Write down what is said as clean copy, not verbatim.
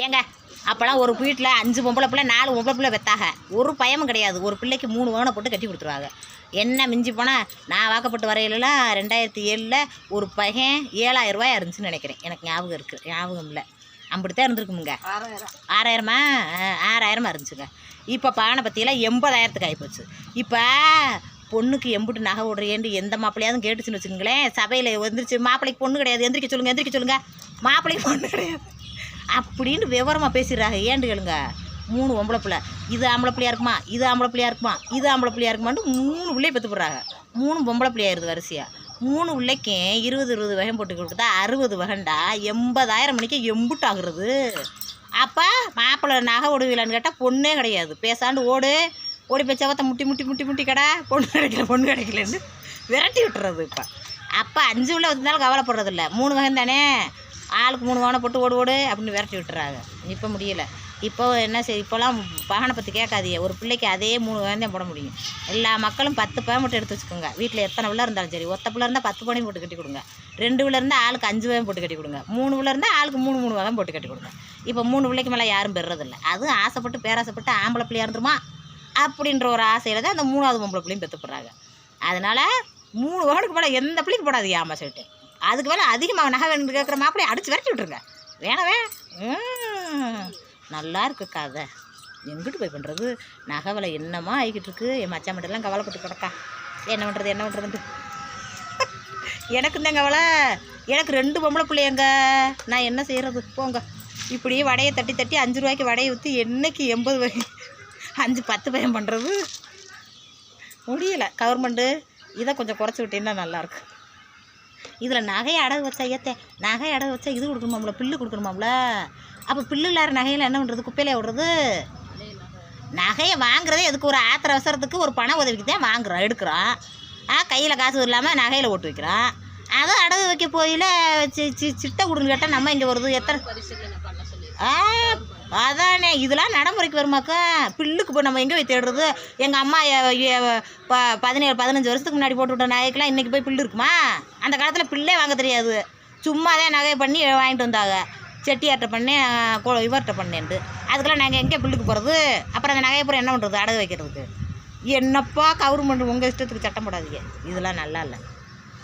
ஏங்க அப்போலாம் ஒரு வீட்டில் 5 பொம்பளை பிள்ளை 4 பொம்பளை பிள்ளை பெற்றாக ஒரு பயமும் கிடையாது. ஒரு பிள்ளைக்கு 3 பவனை போட்டு கட்டி கொடுத்துருவாங்க. என்ன மிஞ்சி போனால் நான் வாக்கப்பட்டு வரையிலலாம் 2007 ஒரு பையன் 7000 ரூபாயா இருந்துச்சுன்னு நினைக்கிறேன். எனக்கு ஞாபகம் இல்லை. அப்படித்தான் இருந்திருக்குமுங்க. 6000மா 6000 இருந்துச்சுங்க. இப்போ பவனை பற்றியெல்லாம் 80,000க்கு ஆகிப்போச்சு. இப்போ பொண்ணுக்கு எம்பிட்டு நகை விடுறேன்ட்டு எந்த மாப்பிள்ளையாவது கேட்டுச்சுன்னு வச்சுக்கோங்களேன், சபையில் எந்திரிச்சு மாப்பிள்ளைக்கு பொண்ணு கிடையாது, எந்திரிக்க சொல்லுங்கள், மாப்பிள்ளைக்கு பொண்ணு கிடையாது அப்படின்னு விவரமாக பேசிடுறாங்க. ஏண்டு கேளுங்க, 3 பொம்பளை பிள்ளை, இது ஆம்பளை பிள்ளையா இருக்குமா, இது ஆம்பளை பிள்ளையா இருக்குமான்ட்டு 3 பிள்ளையை பெற்று போடுறாங்க. 3 பொம்பளை பிள்ளையாயிருது வரிசையாக. 3 பிள்ளைக்கும் 20 வகை போட்டு கொடுத்தா 60 வகைண்டா 80,000 மணிக்கு எம்புட்டு ஆகுறது. அப்போ மாப்பிள்ளை நகை ஓடுவீங்களான்னு கேட்டால் பொண்ணே கிடையாது. பேசாண்டு ஓடி போய் செவத்தை முட்டி கடை பொண்ணு கிடைக்கலன்னு விரட்டி விட்டுறது. அப்போ 5 பிள்ளை வந்தாலும் கவலைப்படுறதில்ல. 3 வகை தானே, ஆளுக்கு 3 பவனை போட்டு ஓடு அப்படின்னு விரட்டி விட்டுறாங்க. இப்போ முடியலை. இப்போ என்ன இப்போலாம் பகனை பற்றி கேட்காதீங்க. ஒரு பிள்ளைக்கு அதே 3 பவன் தான் போட முடியும். எல்லா மக்களும் 10 பவன் மட்டும் எடுத்து வச்சுக்கோங்க. வீட்டில் எத்தனை பிள்ளை இருந்தாலும் சரி, ஒத்த பிள்ளை இருந்தால் 10 பவனையும் போட்டு கட்டி கொடுங்க. 2 பிள்ளை இருந்தால் ஆளுக்கு 5 பவன் போட்டு கட்டி கொடுங்க. 3 பிள்ளை இருந்தால் ஆளுக்கு 3 பவன் போட்டு கட்டி கொடுங்க. இப்போ 3 பிள்ளைக்கு மேலே யாரும் பெறதில்லை. அதுவும் ஆசைப்பட்டு பேராசைப்பட்டு ஆம்பளை பிள்ளையா இருந்துருமா அப்படின்ற ஒரு ஆசையில் தான் அந்த 3வது பொம்பளை பிள்ளையும் பெற்று போடுறாங்க. அதனால் 3 பவனுக்கு மேலே எந்த பிள்ளைக்கு போடாதீங்க. ஆமாம் சொல்லிட்டு அதுக்கு மேலே அதிகமாக நகை வேணும் கேட்குற மாப்பிள்ளையை அடித்து விரட்டி விட்டுருங்க. வேணவே நல்லா இருக்கு கதை. எங்கிட்டு போய் பண்ணுறது, நகை விலை என்னமா ஆகிக்கிட்டு இருக்கு. என் மச்சான் மட்டும்லாம் கவலைப்பட்டு கிடக்கா. என்ன பண்ணுறதுன்ட்டு எனக்கு தான் கவலை. எனக்கு 2 பொம்பளை பிள்ளைங்க, நான் என்ன செய்கிறது போங்க. இப்படி வடையை தட்டி 5 ரூபாய்க்கு வடையை ஊற்றி என்னைக்கு 80 வகை 5-10 பயம் பண்ணுறது முடியலை. கவர்மெண்ட்டு இதை கொஞ்சம் குறைச்சி விட்டீங்கன்னா நல்லாயிருக்கு. இதில் நகையை அடகு வச்சா நகையை அடகு வச்சா இது கொடுக்கணுமாம்ல, பில்லு கொடுக்கணுமாம்ல. அப்போ பில்லு இல்லாத நகையில் என்ன பண்ணுறது, குப்பையிலே விடுறது. நகையை வாங்குறதே எதுக்கு, ஒரு ஆத்திர அவசரத்துக்கு ஒரு பண உதவிக்கு தான் எடுக்கிறோம். கையில் காசு இல்லாமல் நகையில் ஓட்டு வைக்கிறோம். அதுவும் அடகு வைக்க போயில சிட்டை கொடுன்னு கேட்டால் நம்ம இங்கே வருது எத்தனை. அதானே இதெல்லாம் நடைமுறைக்கு வருமாக்கா. பில்லுக்கு போய் நம்ம எங்கே போய் தேடுறது. எங்கள் அம்மா 17-15 வருஷத்துக்கு முன்னாடி போட்டு விட்ட நகைக்கெல்லாம் இன்றைக்கி போய் பில்லு இருக்குமா? அந்த காலத்தில் பில்லே வாங்க தெரியாது. சும்மா தான் நகை பண்ணி வாங்கிட்டு வந்தாங்க. செட்டியார்கிட்ட பண்ணேன், இவர்கிட்ட பண்ணேன்ட்டு. அதுக்கெல்லாம் நாங்கள் எங்கே பில்லுக்கு போகிறது? அப்புறம் அந்த நகையை பூரா என்ன பண்ணுறது, அடகு வைக்கிறதுக்கு? என்னப்பா கவர்மெண்ட் உங்கள் இஷ்டத்துக்கு சட்டம் போடாதீங்க. இதெல்லாம் நல்லா இல்லை.